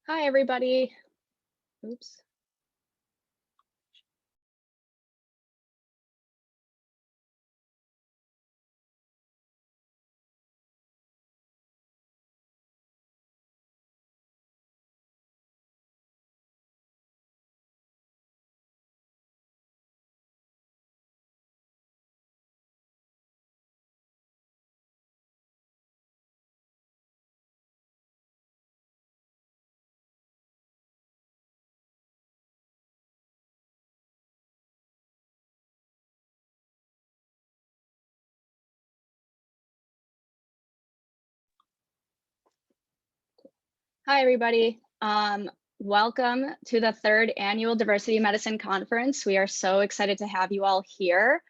Hi, everybody. Oops. Hi, everybody. Welcome to the third annual Diversity Medicine Conference. We are so excited to have you all here.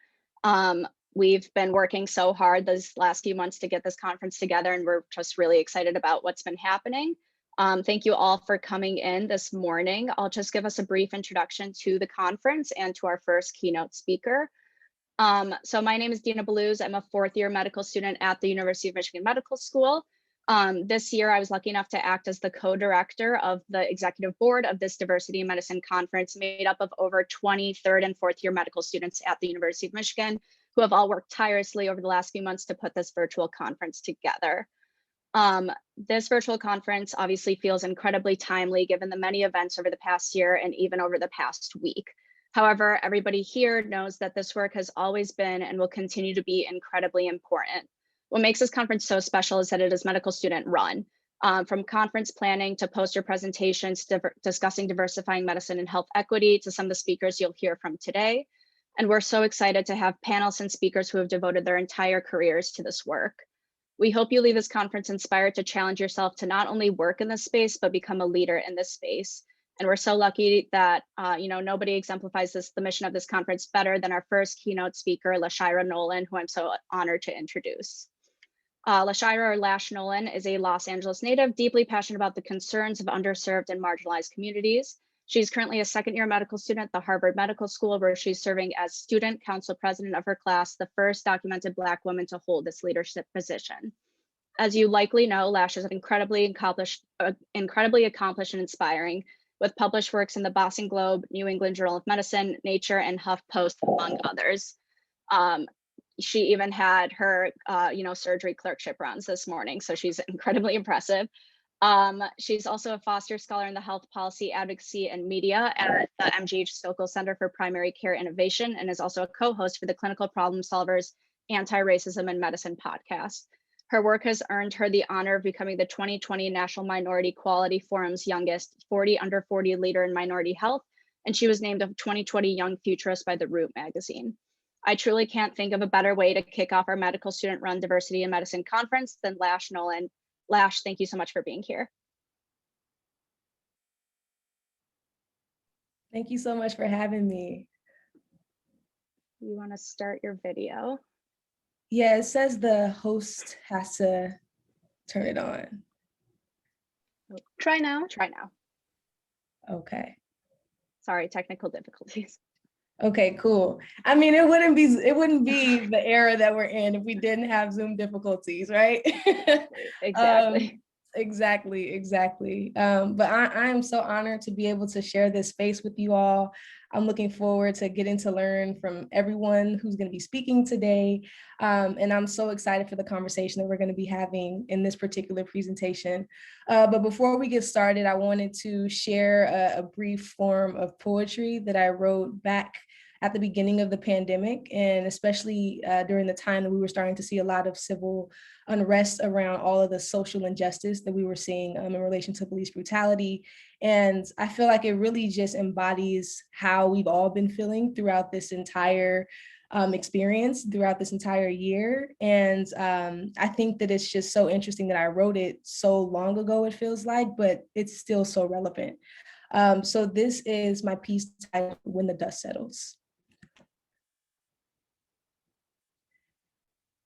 We've been working so hard these last few months to get this conference together, and we're just really excited about what's been happening. Thank you all for coming in this morning. I'll just give us a brief introduction to the conference and to our first keynote speaker. So my name is Dina Belouz. I'm a fourth-year medical student at the University of Michigan Medical School. This year, I was lucky enough to act as the co-director of the executive board of this Diversity in Medicine conference, made up of over 20 third and fourth year medical students at the University of Michigan, who have all worked tirelessly over the last few months to put this virtual conference together. This virtual conference obviously feels incredibly timely given the many events over the past year and even over the past week. However, everybody here knows that this work has always been and will continue to be incredibly important. What makes this conference so special is that it is medical student run. From conference planning to poster presentations, discussing diversifying medicine and health equity to some of the speakers you'll hear from today. And we're so excited to have panelists and speakers who have devoted their entire careers to this work. We hope you leave this conference inspired to challenge yourself to not only work in this space, but become a leader in this space. And we're so lucky that nobody exemplifies the mission of this conference better than our first keynote speaker, LaShyra Nolen, who I'm so honored to introduce. LaShyra, or Lash Nolen, is a Los Angeles native, deeply passionate about the concerns of underserved and marginalized communities. She's currently a second-year medical student at the Harvard Medical School, where she's serving as student council president of her class, the first documented Black woman to hold this leadership position. As you likely know, Lash is incredibly accomplished and inspiring, with published works in the Boston Globe, New England Journal of Medicine, Nature, and HuffPost, among others. She even had her, surgery clerkship rounds this morning, so she's incredibly impressive. She's also a Foster Scholar in the Health Policy Advocacy and Media at the MGH Stokel Center for Primary Care Innovation, and is also a co-host for the Clinical Problem Solvers Anti-Racism in Medicine podcast. Her work has earned her the honor of becoming the 2020 National Minority Quality Forum's youngest 40 under 40 leader in minority health, and she was named a 2020 Young Futurist by The Root magazine. I truly can't think of a better way to kick off our medical student-run Diversity in Medicine conference than Lash Nolen. Lash, thank you so much for being here. Thank you so much for having me. You want to start your video? Yeah, it says the host has to turn it on. Try now. Okay. Sorry, technical difficulties. Okay, cool. I mean, it wouldn't be the era that we're in if we didn't have Zoom difficulties, right? Exactly. Exactly. But I am so honored to be able to share this space with you all. I'm looking forward to getting to learn from everyone who's going to be speaking today. And I'm so excited for the conversation that we're going to be having in this particular presentation. But before we get started, I wanted to share a brief form of poetry that I wrote back at the beginning of the pandemic, and especially during the time that we were starting to see a lot of civil unrest around all of the social injustice that we were seeing in relation to police brutality. And I feel like it really just embodies how we've all been feeling throughout this entire experience, throughout this entire year. And I think that it's just so interesting that I wrote it so long ago, it feels like, but it's still so relevant. So this is my piece titled When the Dust Settles.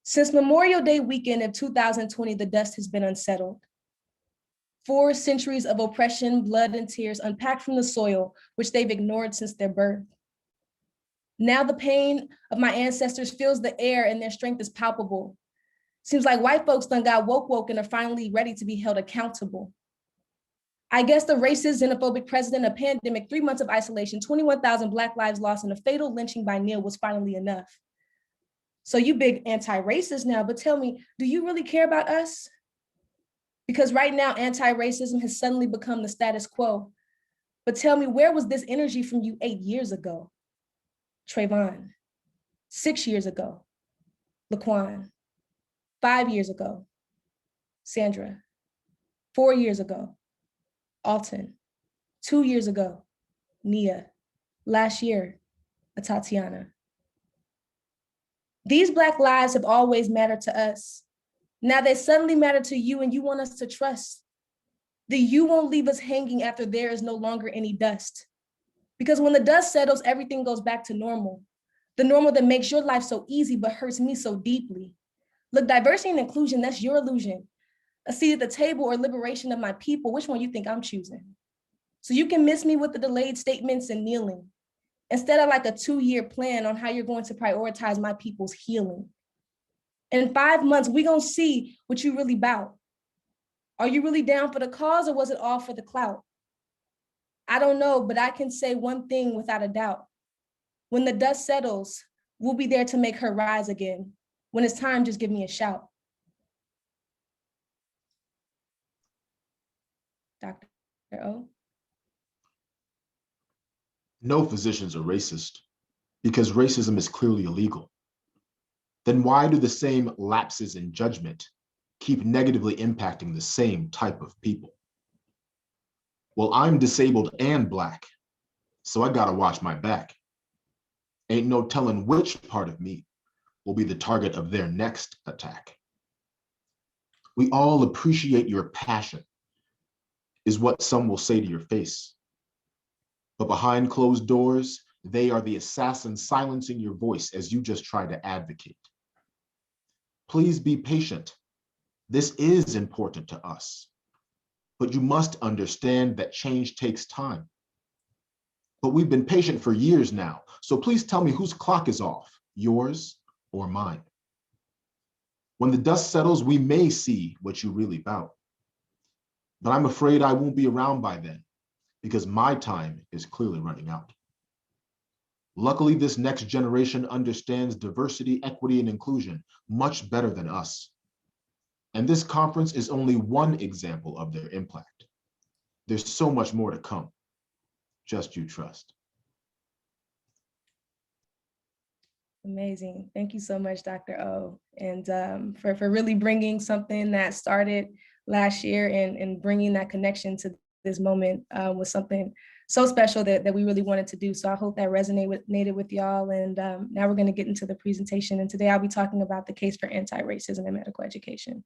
Since Memorial Day weekend of 2020, the dust has been unsettled. 4 centuries of oppression, blood, and tears unpacked from the soil, which they've ignored since their birth. Now the pain of my ancestors fills the air and their strength is palpable. Seems like white folks done got woke and are finally ready to be held accountable. I guess the racist, xenophobic president, a pandemic, 3 months of isolation, 21,000 Black lives lost, and a fatal lynching by Neil was finally enough. So you big anti-racist now, but tell me, do you really care about us? Because right now, anti-racism has suddenly become the status quo. But tell me, where was this energy from you 8 years ago? Trayvon, 6 years ago, Laquan, 5 years ago, Sandra, 4 years ago, Alton, 2 years ago, Nia, last year, Tatiana. These Black lives have always mattered to us. Now they suddenly matter to you, and you want us to trust that you won't leave us hanging after there is no longer any dust. Because when the dust settles, everything goes back to normal. The normal that makes your life so easy but hurts me so deeply. Look, diversity and inclusion, that's your illusion. A seat at the table or liberation of my people, which one you think I'm choosing? So you can miss me with the delayed statements and kneeling, instead of like a 2-year plan on how you're going to prioritize my people's healing. In 5 months, we're gonna see what you really about. Are you really down for the cause, or was it all for the clout? I don't know, but I can say one thing without a doubt. When the dust settles, we'll be there to make her rise again. When it's time, just give me a shout. Dr. O. No physicians are racist because racism is clearly illegal. Then why do the same lapses in judgment keep negatively impacting the same type of people? Well, I'm disabled and Black, so I gotta watch my back. Ain't no telling which part of me will be the target of their next attack. We all appreciate your passion, is what some will say to your face. But behind closed doors, they are the assassins silencing your voice as you just try to advocate. Please be patient. This is important to us, but you must understand that change takes time. But we've been patient for years now, so please tell me whose clock is off, yours or mine. When the dust settles, we may see what you really about. But I'm afraid I won't be around by then, because my time is clearly running out. Luckily, this next generation understands diversity, equity, and inclusion much better than us. And this conference is only one example of their impact. There's so much more to come. Just you trust. Amazing. Thank you so much, Dr. O. And for really bringing something that started last year and bringing that connection to this moment was something so special that we really wanted to do. So I hope that resonated with y'all. And now we're going to get into the presentation. And today I'll be talking about the case for anti-racism in medical education.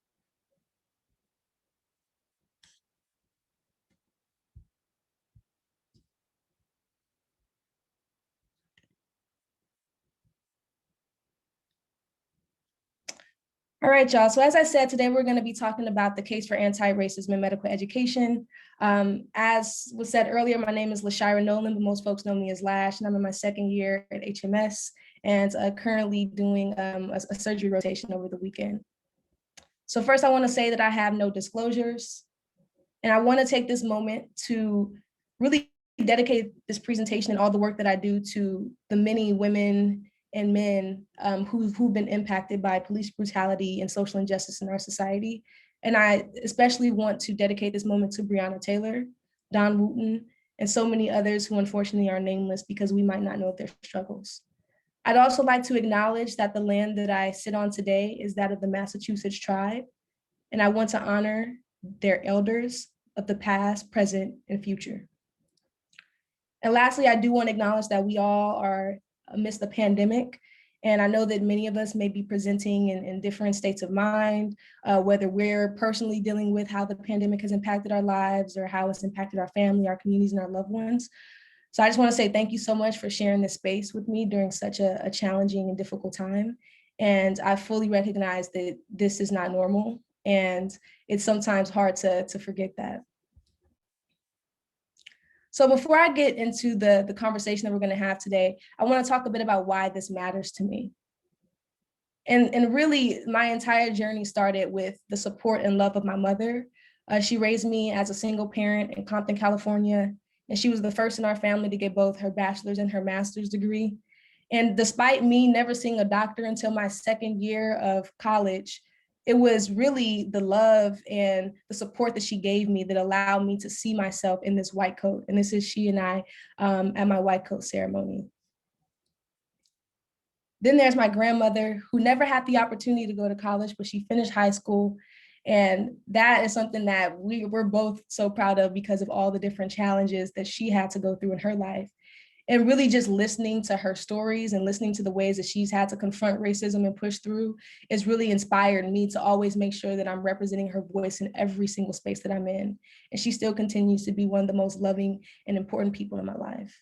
All right, y'all. So as I said, today we're going to be talking about the case for anti-racism in medical education. As was said earlier, my name is LaShyra Nolen, but most folks know me as Lash, and I'm in my 2nd year at HMS and currently doing a surgery rotation over the weekend. So first, I want to say that I have no disclosures, and I want to take this moment to really dedicate this presentation and all the work that I do to the many women and men who've been impacted by police brutality and social injustice in our society. And I especially want to dedicate this moment to Breonna Taylor, Don Wooten, and so many others who unfortunately are nameless because we might not know their struggles. I'd also like to acknowledge that the land that I sit on today is that of the Massachusetts tribe, and I want to honor their elders of the past, present, and future. And lastly, I do want to acknowledge that we all are amidst the pandemic. And I know that many of us may be presenting in different states of mind, whether we're personally dealing with how the pandemic has impacted our lives or how it's impacted our family, our communities, and our loved ones. So I just want to say thank you so much for sharing this space with me during such a challenging and difficult time. And I fully recognize that this is not normal. And it's sometimes hard to forget that. So before I get into the conversation that we're going to have today, I want to talk a bit about why this matters to me. And really, my entire journey started with the support and love of my mother, She raised me as a single parent in Compton, California, and she was the first in our family to get both her bachelor's and her master's degree. And despite me never seeing a doctor until my second year of college, it was really the love and the support that she gave me that allowed me to see myself in this white coat. And this is she and I at my white coat ceremony. Then there's my grandmother, who never had the opportunity to go to college, but she finished high school. And that is something that we're both so proud of because of all the different challenges that she had to go through in her life. And really just listening to her stories and listening to the ways that she's had to confront racism and push through has really inspired me to always make sure that I'm representing her voice in every single space that I'm in. And she still continues to be one of the most loving and important people in my life.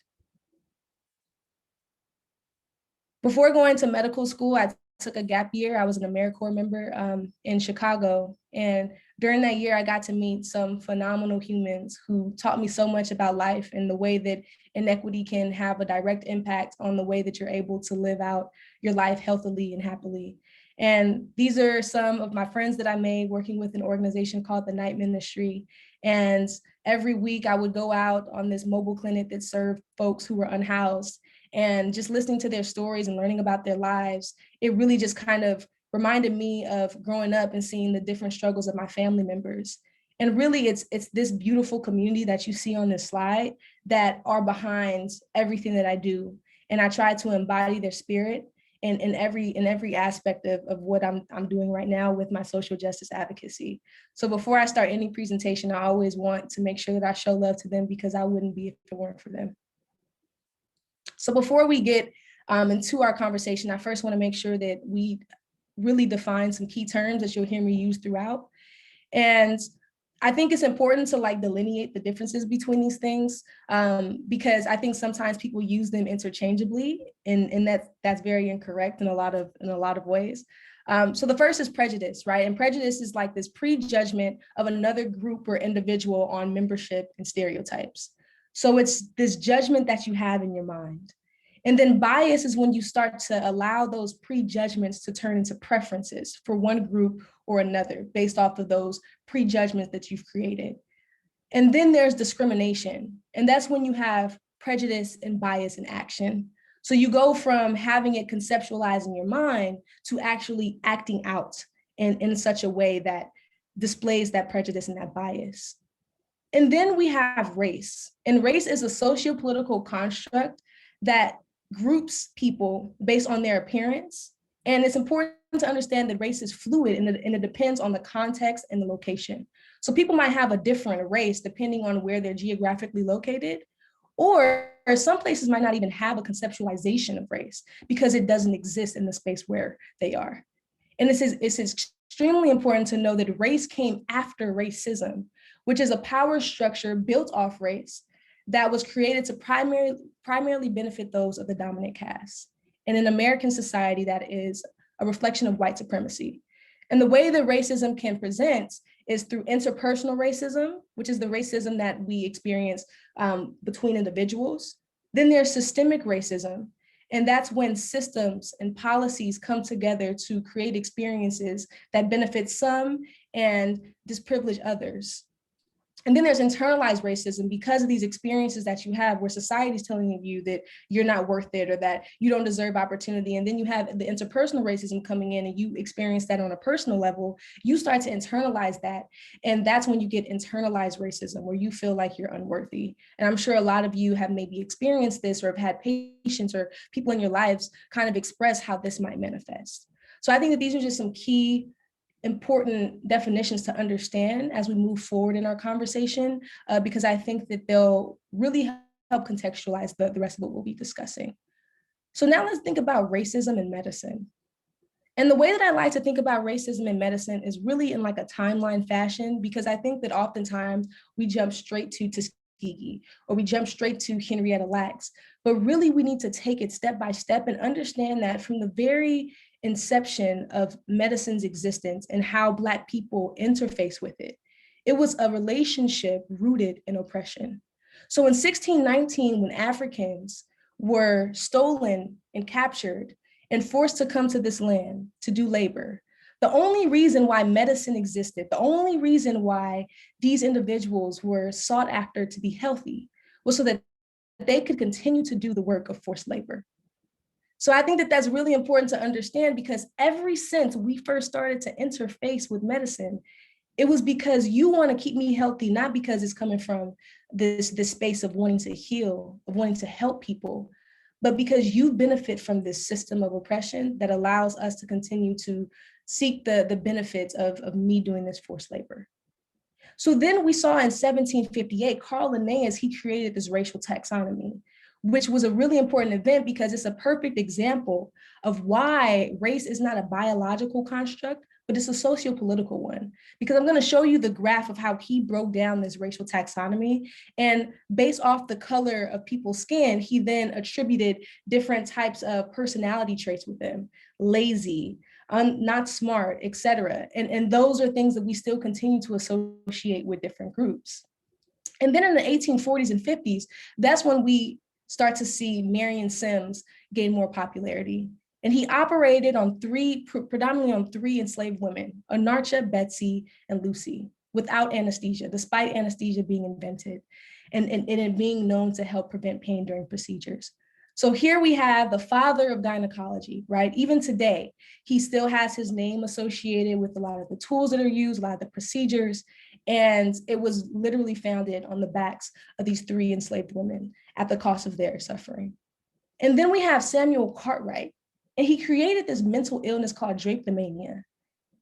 Before going to medical school, I took a gap year. I was an AmeriCorps member in Chicago. And during that year, I got to meet some phenomenal humans who taught me so much about life and the way that inequity can have a direct impact on the way that you're able to live out your life healthily and happily. And these are some of my friends that I made working with an organization called the Night Ministry. And every week I would go out on this mobile clinic that served folks who were unhoused. And just listening to their stories and learning about their lives, it really just kind of reminded me of growing up and seeing the different struggles of my family members. And really, it's this beautiful community that you see on this slide that are behind everything that I do. And I try to embody their spirit in every aspect of what I'm doing right now with my social justice advocacy. So before I start any presentation, I always want to make sure that I show love to them because I wouldn't be if it weren't for them. So before we get into our conversation, I first want to make sure that we really define some key terms that you'll hear me use throughout. And I think it's important to delineate the differences between these things because I think sometimes people use them interchangeably, and that's very incorrect in a lot of ways. So the first is prejudice, right? And prejudice is like this prejudgment of another group or individual on membership and stereotypes. So it's this judgment that you have in your mind. And then bias is when you start to allow those prejudgments to turn into preferences for one group or another based off of those prejudgments that you've created. And then there's discrimination. And that's when you have prejudice and bias in action. So you go from having it conceptualized in your mind to actually acting out in such a way that displays that prejudice and that bias. And then we have race. And race is a socio-political construct that groups people based on their appearance. And it's important to understand that race is fluid and it depends on the context and the location. So people might have a different race depending on where they're geographically located, or some places might not even have a conceptualization of race because it doesn't exist in the space where they are. And it's extremely important to know that race came after racism, which is a power structure built off race that was created to primarily benefit those of the dominant caste. And in American society, that is a reflection of white supremacy. And the way that racism can present is through interpersonal racism, which is the racism that we experience between individuals. Then there's systemic racism, and that's when systems and policies come together to create experiences that benefit some and disprivilege others. And then there's internalized racism because of these experiences that you have where society is telling you that you're not worth it or that you don't deserve opportunity. And then you have the interpersonal racism coming in and you experience that on a personal level. You start to internalize that. And that's when you get internalized racism, where you feel like you're unworthy. And I'm sure a lot of you have maybe experienced this or have had patients or people in your lives kind of express how this might manifest. So I think that these are just some key important definitions to understand as we move forward in our conversation, because I think that they'll really help contextualize the rest of what we'll be discussing. So now let's think about racism in medicine. And the way that I like to think about racism in medicine is really in like a timeline fashion, because I think that oftentimes we jump straight to Tuskegee or we jump straight to Henrietta Lacks, but really we need to take it step by step and understand that from the very inception of medicine's existence and how Black people interface with it, it was a relationship rooted in oppression. So in 1619, when Africans were stolen and captured and forced to come to this land to do labor, The only reason why medicine existed, the only reason why these individuals were sought after to be healthy was so that they could continue to do the work of forced labor. So I think that that's really important to understand, because ever since we first started to interface with medicine, it was because you want to keep me healthy, not because it's coming from this space of wanting to heal, of wanting to help people, but because you benefit from this system of oppression that allows us to continue to seek the benefits of me doing this forced labor. So then we saw in 1758, Carl Linnaeus, he created this racial taxonomy, which was a really important event because it's a perfect example of why race is not a biological construct, but it's a socio-political one. Because I'm going to show you the graph of how he broke down this racial taxonomy. And based off the color of people's skin, he then attributed different types of personality traits with them: lazy, not smart, et cetera. And those are things that we still continue to associate with different groups. And then in the 1840s and 50s, that's when we start to see Marion Sims gain more popularity. And he operated on predominantly on three enslaved women: Anarcha, Betsy, and Lucy, without anesthesia, despite anesthesia being invented and it being known to help prevent pain during procedures. So here we have the father of gynecology, right? Even today, he still has his name associated with a lot of the tools that are used, a lot of the procedures, and it was literally founded on the backs of these three enslaved women at the cost of their suffering. And then we have Samuel Cartwright, and he created this mental illness called drapetomania.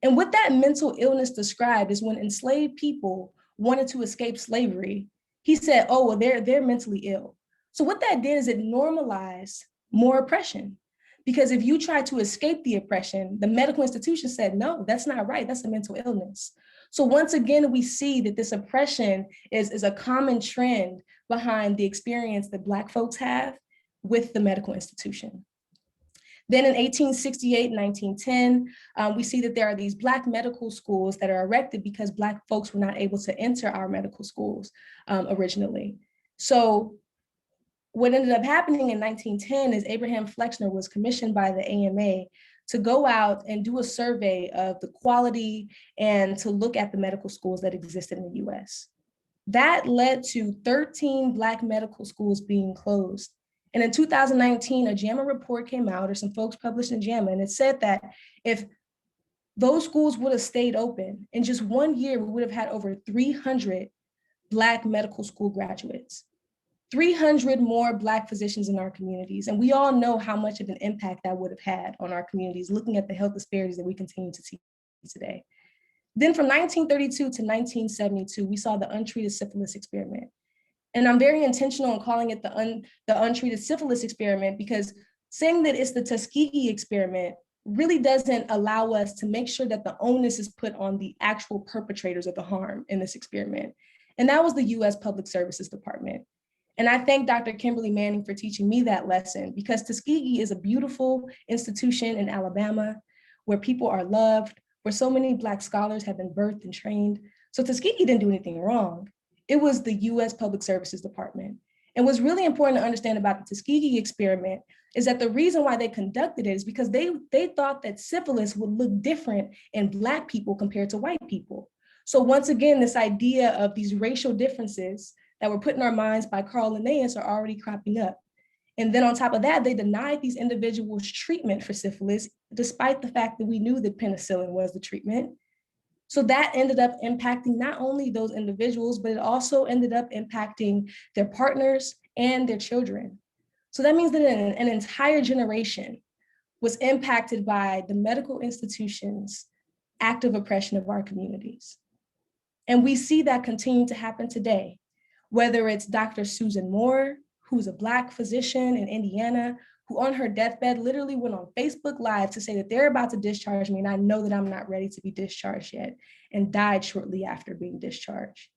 And what that mental illness described is when enslaved people wanted to escape slavery, he said, oh, well, they're mentally ill. So what that did is it normalized more oppression. Because if you try to escape the oppression, the medical institution said, no, that's not right, that's a mental illness. So once again, we see that this oppression is a common trend behind the experience that Black folks have with the medical institution. Then in 1868 and 1910, we see that there are these Black medical schools that are erected because Black folks were not able to enter our medical schools originally. So what ended up happening in 1910 is Abraham Flexner was commissioned by the AMA to go out and do a survey of the quality and to look at the medical schools that existed in the US. That led to 13 Black medical schools being closed. And in 2019, a JAMA report came out, or some folks published in JAMA, and it said that if those schools would have stayed open, in just 1 year, we would have had over 300 Black medical school graduates, 300 more Black physicians in our communities. And we all know how much of an impact that would have had on our communities, looking at the health disparities that we continue to see today. Then from 1932 to 1972, we saw the Untreated Syphilis Experiment. And I'm very intentional in calling it the Untreated Syphilis Experiment, because saying that it's the Tuskegee Experiment really doesn't allow us to make sure that the onus is put on the actual perpetrators of the harm in this experiment. And that was the US Public Services Department. And I thank Dr. Kimberly Manning for teaching me that lesson, because Tuskegee is a beautiful institution in Alabama where people are loved, where so many Black scholars have been birthed and trained. So Tuskegee didn't do anything wrong. It was the US Public Services Department. And what's really important to understand about the Tuskegee experiment is that the reason why they conducted it is because they thought that syphilis would look different in Black people compared to white people. So once again, this idea of these racial differences that were put in our minds by Carl Linnaeus are already cropping up. And then on top of that, they denied these individuals treatment for syphilis, despite the fact that we knew that penicillin was the treatment. So that ended up impacting not only those individuals, but it also ended up impacting their partners and their children. So that means that an entire generation was impacted by the medical institutions' active oppression of our communities. And we see that continue to happen today, whether it's Dr. Susan Moore, who's a Black physician in Indiana, who on her deathbed literally went on Facebook Live to say that they're about to discharge me and I know that I'm not ready to be discharged yet, and died shortly after being discharged.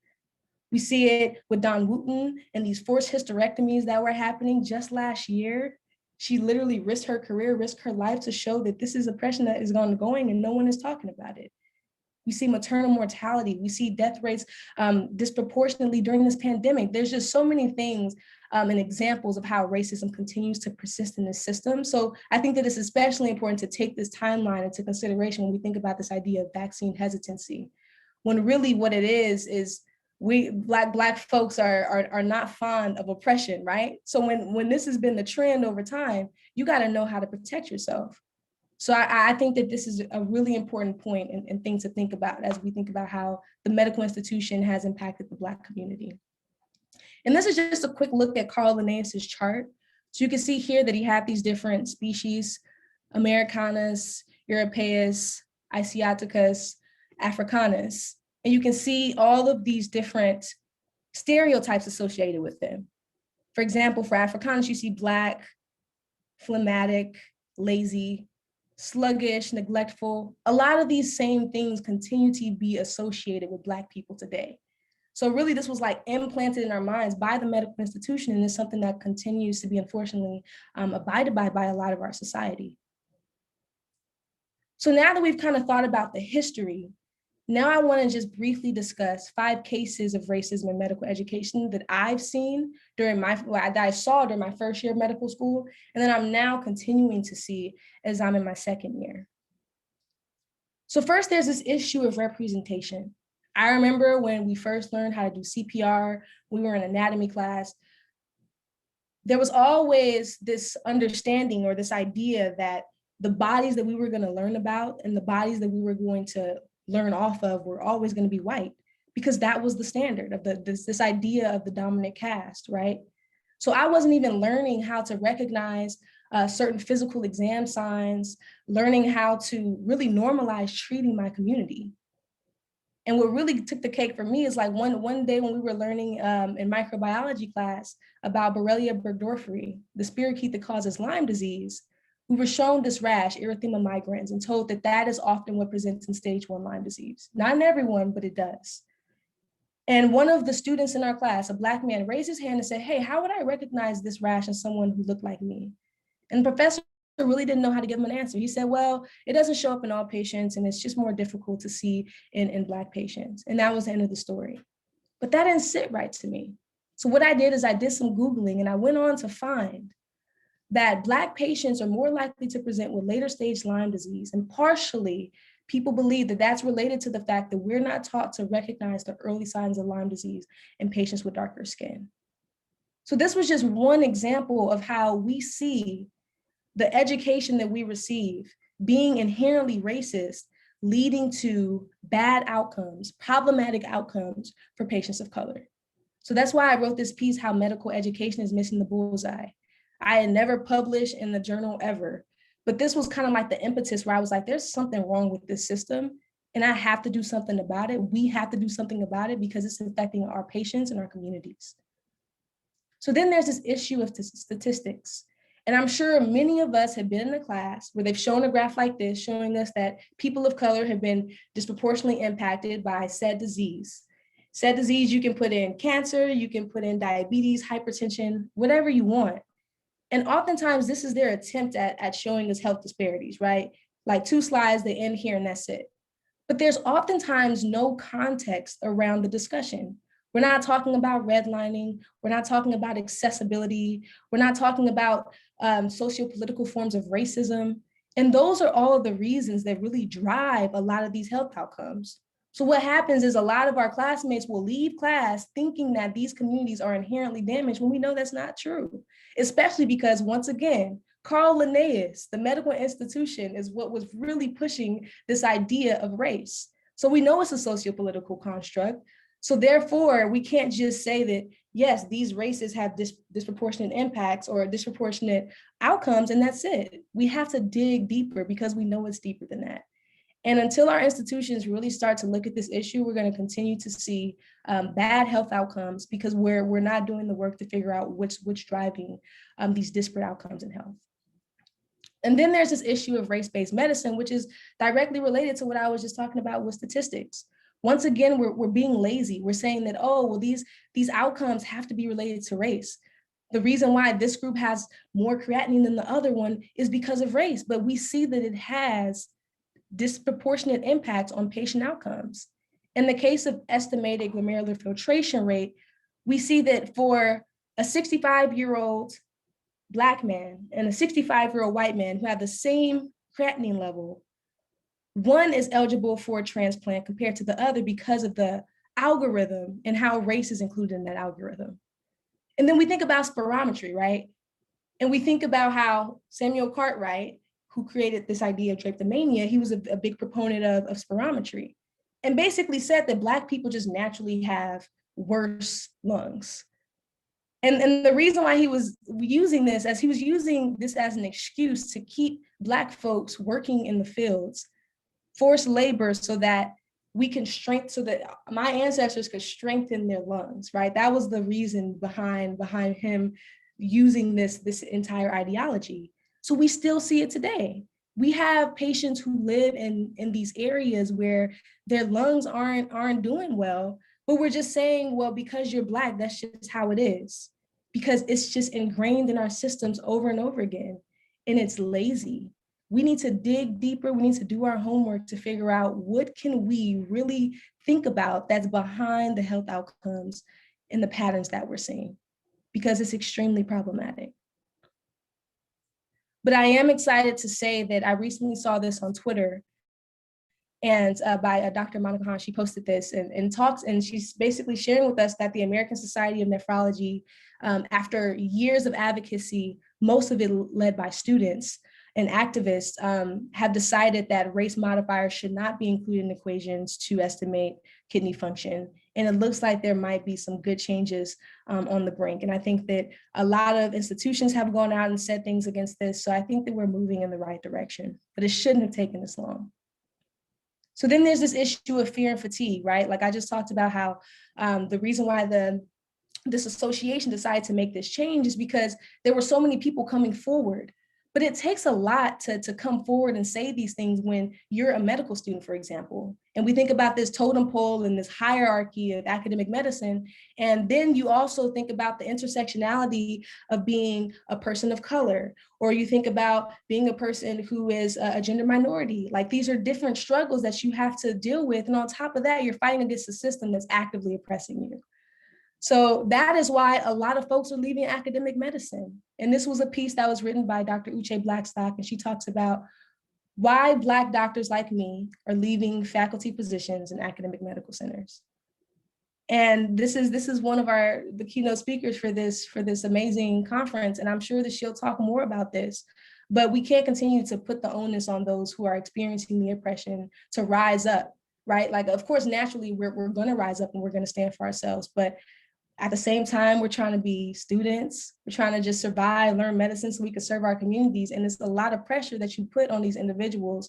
We see it with Dawn Wooten and these forced hysterectomies that were happening just last year. She literally risked her career, risked her life to show that this is oppression that is ongoing and no one is talking about it. We see maternal mortality. We see death rates disproportionately during this pandemic. There's just so many things and examples of how racism continues to persist in this system. So I think that it's especially important to take this timeline into consideration when we think about this idea of vaccine hesitancy, when really what it is we black folks are not fond of oppression, right? So when this has been the trend over time, you got to know how to protect yourself. So I think that this is a really important point and thing to think about as we think about how the medical institution has impacted the Black community. And this is just a quick look at Carl Linnaeus's chart. So you can see here that he had these different species: Americanus, Europaeus, Asiaticus, Africanus. And you can see all of these different stereotypes associated with them. For example, for Africanus, you see Black, phlegmatic, lazy, sluggish, neglectful. A lot of these same things continue to be associated with Black people today. So really, this was like implanted in our minds by the medical institution, and it's something that continues to be, unfortunately, abided by a lot of our society. So now that we've kind of thought about the history, now I want to just briefly discuss 5 cases of racism in medical education that I've seen that I saw during my first year of medical school, and then I'm now continuing to see as I'm in my second year. So first, there's this issue of representation. I remember when we first learned how to do CPR, we were in anatomy class, there was always this understanding or this idea that the bodies that we were going to learn about and the bodies that we were going to learn off of were always going to be white, because that was the standard of this idea of the dominant caste, right? So I wasn't even learning how to recognize certain physical exam signs, learning how to really normalize treating my community. And what really took the cake for me is like one day when we were learning in microbiology class about Borrelia burgdorferi, the spirochete that causes Lyme disease, we were shown this rash, erythema migrans, and told that that is often what presents in stage 1 Lyme disease. Not in everyone, but it does. And one of the students in our class, a Black man, raised his hand and said, "Hey, how would I recognize this rash in someone who looked like me?" And the professor really didn't know how to give him an answer. He said, "Well, it doesn't show up in all patients, and it's just more difficult to see in Black patients." And that was the end of the story. But that didn't sit right to me. So what I did is I did some Googling, and I went on to find that Black patients are more likely to present with later stage Lyme disease. And partially, people believe that that's related to the fact that we're not taught to recognize the early signs of Lyme disease in patients with darker skin. So this was just one example of how we see the education that we receive being inherently racist, leading to bad outcomes, problematic outcomes for patients of color. So that's why I wrote this piece, How Medical Education is Missing the Bullseye. I had never published in the journal ever, but this was kind of like the impetus where I was like, there's something wrong with this system and I have to do something about it. We have to do something about it because it's affecting our patients and our communities. So then there's this issue of statistics. And I'm sure many of us have been in a class where they've shown a graph like this, showing us that people of color have been disproportionately impacted by said disease. Said disease, you can put in cancer, you can put in diabetes, hypertension, whatever you want. And oftentimes this is their attempt at showing us health disparities, right? Like 2 slides, they end here and that's it. But there's oftentimes no context around the discussion. We're not talking about redlining. We're not talking about accessibility. We're not talking about socio-political forms of racism. And those are all of the reasons that really drive a lot of these health outcomes. So what happens is a lot of our classmates will leave class thinking that these communities are inherently damaged when we know that's not true, especially because, once again, Carl Linnaeus, the medical institution, is what was really pushing this idea of race. So we know it's a socio-political construct. So therefore, we can't just say that, yes, these races have disproportionate impacts or disproportionate outcomes, and that's it. We have to dig deeper because we know it's deeper than that. And until our institutions really start to look at this issue, we're going to continue to see bad health outcomes because we're not doing the work to figure out what's driving these disparate outcomes in health. And then there's this issue of race-based medicine, which is directly related to what I was just talking about with statistics. Once again, we're being lazy. We're saying that, oh, well, these outcomes have to be related to race. The reason why this group has more creatinine than the other one is because of race, but we see that it has disproportionate impact on patient outcomes. In the case of estimated glomerular filtration rate, we see that for a 65-year-old Black man and a 65-year-old white man who have the same creatinine level, one is eligible for a transplant compared to the other because of the algorithm and how race is included in that algorithm. And then we think about spirometry, right? And we think about how Samuel Cartwright, who created this idea of drapetomania, he was a big proponent of spirometry, and basically said that Black people just naturally have worse lungs. And the reason why he was using this as an excuse to keep Black folks working in the fields, forced labor, so that my ancestors could strengthen their lungs, right? That was the reason behind him using this entire ideology. So we still see it today. We have patients who live in these areas where their lungs aren't doing well, but we're just saying, well, because you're Black, that's just how it is, because it's just ingrained in our systems over and over again, and it's lazy. We need to dig deeper. We need to do our homework to figure out what can we really think about that's behind the health outcomes and the patterns that we're seeing, because it's extremely problematic. But I am excited to say that I recently saw this on Twitter, and by Dr. Monica Hahn. She posted this and she's basically sharing with us that the American Society of Nephrology, after years of advocacy, most of it led by students and activists, have decided that race modifiers should not be included in equations to estimate kidney function. And it looks like there might be some good changes on the brink. And I think that a lot of institutions have gone out and said things against this. So I think that we're moving in the right direction, but it shouldn't have taken this long. So then there's this issue of fear and fatigue, right? Like I just talked about how the reason why this association decided to make this change is because there were so many people coming forward. But it takes a lot to come forward and say these things when you're a medical student, for example. And we think about this totem pole and this hierarchy of academic medicine. And then you also think about the intersectionality of being a person of color, or you think about being a person who is a gender minority. Like these are different struggles that you have to deal with. And on top of that, you're fighting against a system that's actively oppressing you. So that is why a lot of folks are leaving academic medicine. And this was a piece that was written by Dr. Uche Blackstock, and she talks about why Black doctors like me are leaving faculty positions in academic medical centers. And this is one of the keynote speakers for this amazing conference, and I'm sure that she'll talk more about this. But we can't continue to put the onus on those who are experiencing the oppression to rise up, right? Like, of course, naturally, we're going to rise up and we're going to stand for ourselves, but at the same time, we're trying to be students. We're trying to just survive, learn medicine so we can serve our communities. And it's a lot of pressure that you put on these individuals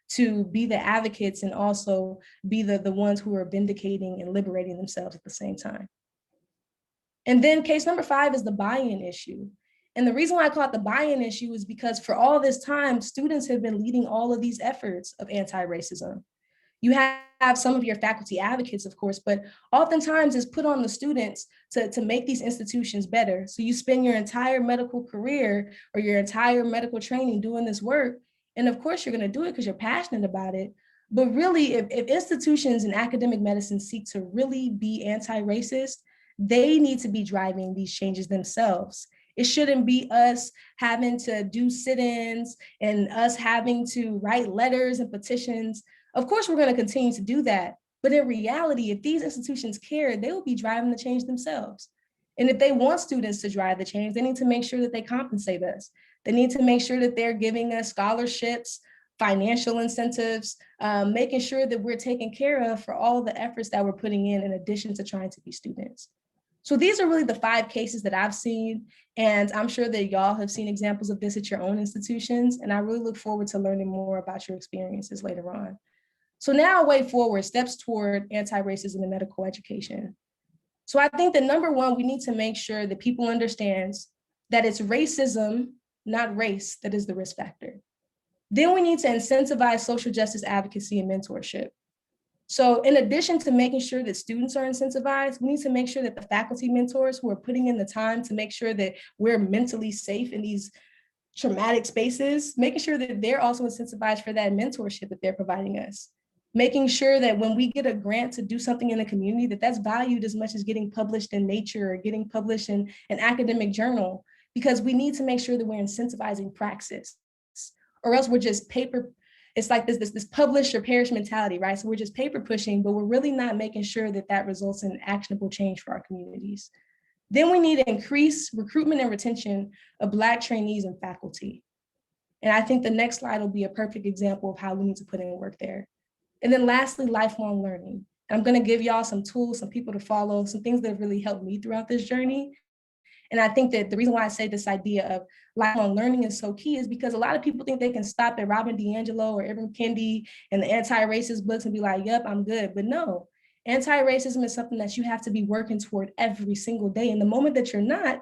to be the advocates and also be the ones who are vindicating and liberating themselves at the same time. And then case number 5 is the buy-in issue. And the reason why I call it the buy-in issue is because for all this time, students have been leading all of these efforts of anti-racism. You have some of your faculty advocates, of course, but oftentimes it's put on the students to make these institutions better. So you spend your entire medical career or your entire medical training doing this work. And of course, you're going to do it because you're passionate about it. But really, if institutions in academic medicine seek to really be anti-racist, they need to be driving these changes themselves. It shouldn't be us having to do sit-ins and us having to write letters and petitions. Of course, we're going to continue to do that. But in reality, if these institutions care, they will be driving the change themselves. And if they want students to drive the change, they need to make sure that they compensate us. They need to make sure that they're giving us scholarships, financial incentives, making sure that we're taken care of for all the efforts that we're putting in addition to trying to be students. So these are really the 5 cases that I've seen, and I'm sure that y'all have seen examples of this at your own institutions, and I really look forward to learning more about your experiences later on. So now a way forward, steps toward anti-racism in medical education. So I think that number 1, we need to make sure that people understand that it's racism, not race, that is the risk factor. Then we need to incentivize social justice advocacy and mentorship. So in addition to making sure that students are incentivized, we need to make sure that the faculty mentors who are putting in the time to make sure that we're mentally safe in these traumatic spaces, making sure that they're also incentivized for that mentorship that they're providing us. Making sure that when we get a grant to do something in the community, that that's valued as much as getting published in Nature or getting published in an academic journal, because we need to make sure that we're incentivizing praxis, or else we're just paper. It's like this publish or perish mentality, right? So we're just paper pushing, but we're really not making sure that that results in actionable change for our communities. Then we need to increase recruitment and retention of Black trainees and faculty. And I think the next slide will be a perfect example of how we need to put in work there. And then lastly, lifelong learning. And I'm going to give y'all some tools, some people to follow, some things that have really helped me throughout this journey. And I think that the reason why I say this idea of lifelong learning is so key is because a lot of people think they can stop at Robin DiAngelo or Ibram Kendi and the anti-racist books and be like, yep, I'm good. But no, anti-racism is something that you have to be working toward every single day. And the moment that you're not,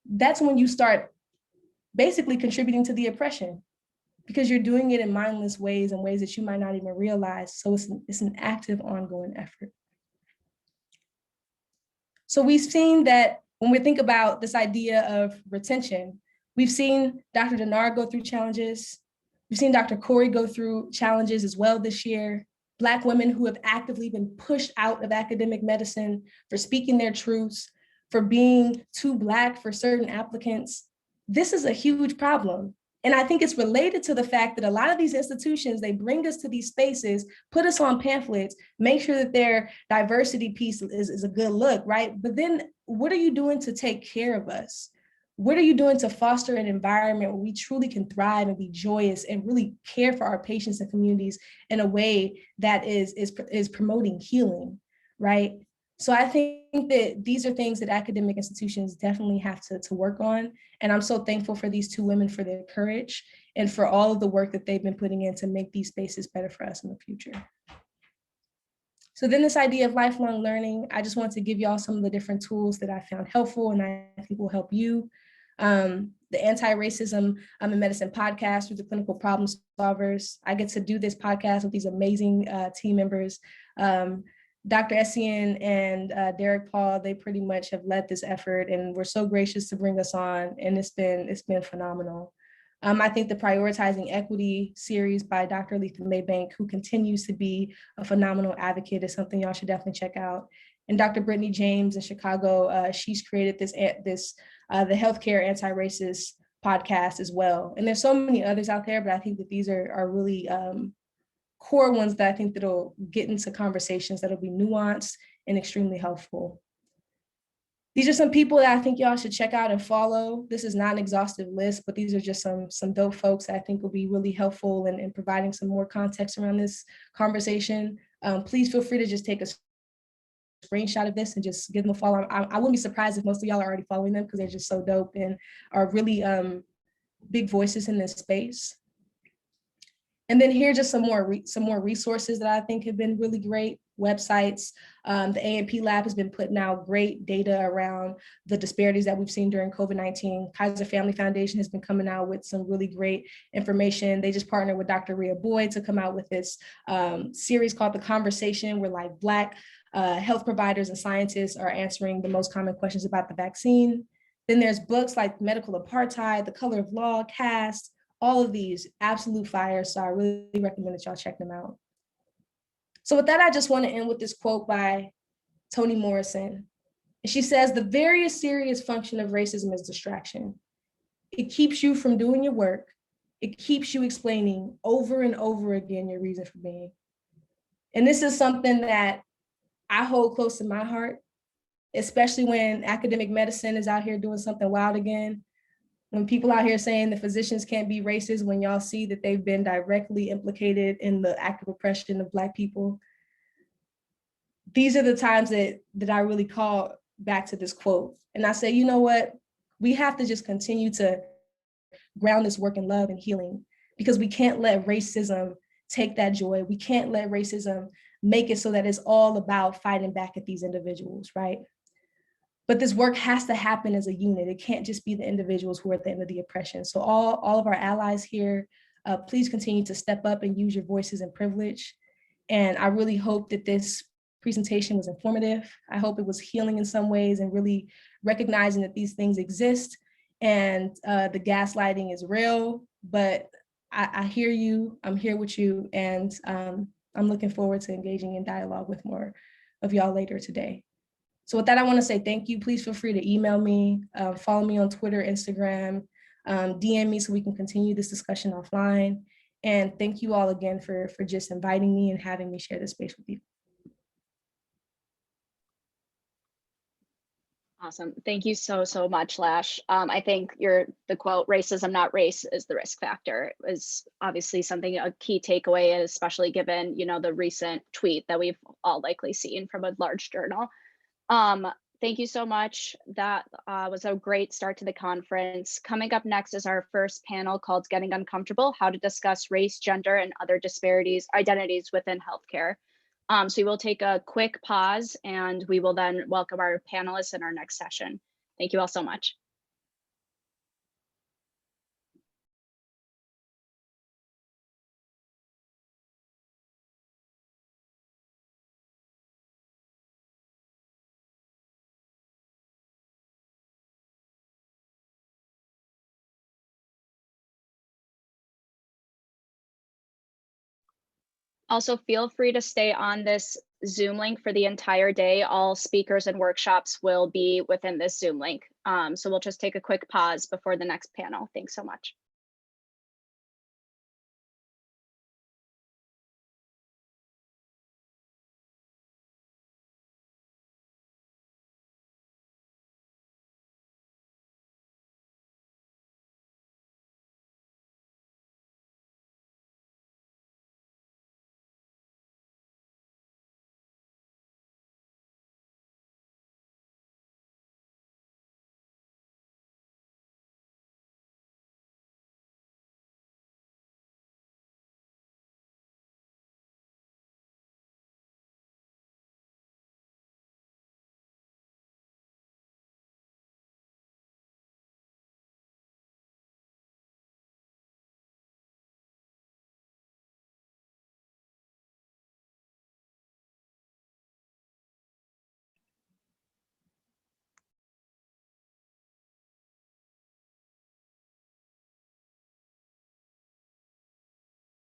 that's when you start basically contributing to the oppression, because you're doing it in mindless ways and ways that you might not even realize. So it's an active, ongoing effort. So we've seen that when we think about this idea of retention, we've seen Dr. Denard go through challenges. We've seen Dr. Corey go through challenges as well this year. Black women who have actively been pushed out of academic medicine for speaking their truths, for being too Black for certain applicants. This is a huge problem. And I think it's related to the fact that a lot of these institutions, they bring us to these spaces, put us on pamphlets, make sure that their diversity piece is a good look, right? But then what are you doing to take care of us? What are you doing to foster an environment where we truly can thrive and be joyous and really care for our patients and communities in a way that is promoting healing, right? So I think that these are things that academic institutions definitely have to work on. And I'm so thankful for these two women for their courage and for all of the work that they've been putting in to make these spaces better for us in the future. So then this idea of lifelong learning, I just want to give y'all some of the different tools that I found helpful and I think will help you. The Anti-Racism in Medicine podcast with the Clinical Problem Solvers. I get to do this podcast with these amazing team members. Dr. Essien and Derek Paul, they pretty much have led this effort and were so gracious to bring us on, and it's been phenomenal. I think the Prioritizing Equity series by Dr. Letha Maybank, who continues to be a phenomenal advocate, is something y'all should definitely check out. And Dr. Brittany James in Chicago, she's created the Healthcare Anti-Racist podcast as well. And there's so many others out there, but I think that these are really core ones that I think that'll get into conversations that'll be nuanced and extremely helpful. These are some people that I think y'all should check out and follow. This is not an exhaustive list, but these are just some dope folks that I think will be really helpful in providing some more context around this conversation. Please feel free to just take a screenshot of this and just give them a follow. I wouldn't be surprised if most of y'all are already following them because they're just so dope and are really big voices in this space. And then here are just some more resources that I think have been really great websites. The A&P Lab has been putting out great data around the disparities that we've seen during COVID-19. Kaiser Family Foundation has been coming out with some really great information. They just partnered with Dr. Rhea Boyd to come out with this series called The Conversation, where like Black health providers and scientists are answering the most common questions about the vaccine. Then there's books like Medical Apartheid, The Color of Law, Caste, all of these absolute fire. So I really recommend that y'all check them out. So with that, I just want to end with this quote by Toni Morrison. And she says, "The very serious function of racism is distraction. It keeps you from doing your work. It keeps you explaining over and over again your reason for being." And this is something that I hold close to my heart, especially when academic medicine is out here doing something wild again. When people out here saying the physicians can't be racist, when y'all see that they've been directly implicated in the active oppression of Black people. These are the times that I really call back to this quote. And I say, you know what? We have to just continue to ground this work in love and healing, because we can't let racism take that joy. We can't let racism make it so that it's all about fighting back at these individuals, right? But this work has to happen as a unit. It can't just be the individuals who are at the end of the oppression. So all of our allies here, please continue to step up and use your voices and privilege. And I really hope that this presentation was informative. I hope it was healing in some ways and really recognizing that these things exist and the gaslighting is real, but I hear you, I'm here with you, and I'm looking forward to engaging in dialogue with more of y'all later today. So with that, I want to say thank you. Please feel free to email me, follow me on Twitter, Instagram, DM me so we can continue this discussion offline. And thank you all again for just inviting me and having me share this space with you. Awesome. Thank you so, so much, Lash. I think the quote, racism, not race, is the risk factor, is obviously something, a key takeaway, especially given, the recent tweet that we've all likely seen from a large journal. Thank you so much. That was a great start to the conference. Coming up next is our first panel called Getting Uncomfortable, How to Discuss Race, Gender, and Other Identities Within Healthcare. So we will take a quick pause and we will then welcome our panelists in our next session. Thank you all so much. Also, feel free to stay on this Zoom link for the entire day. All speakers and workshops will be within this Zoom link. So we'll just take a quick pause before the next panel. Thanks so much.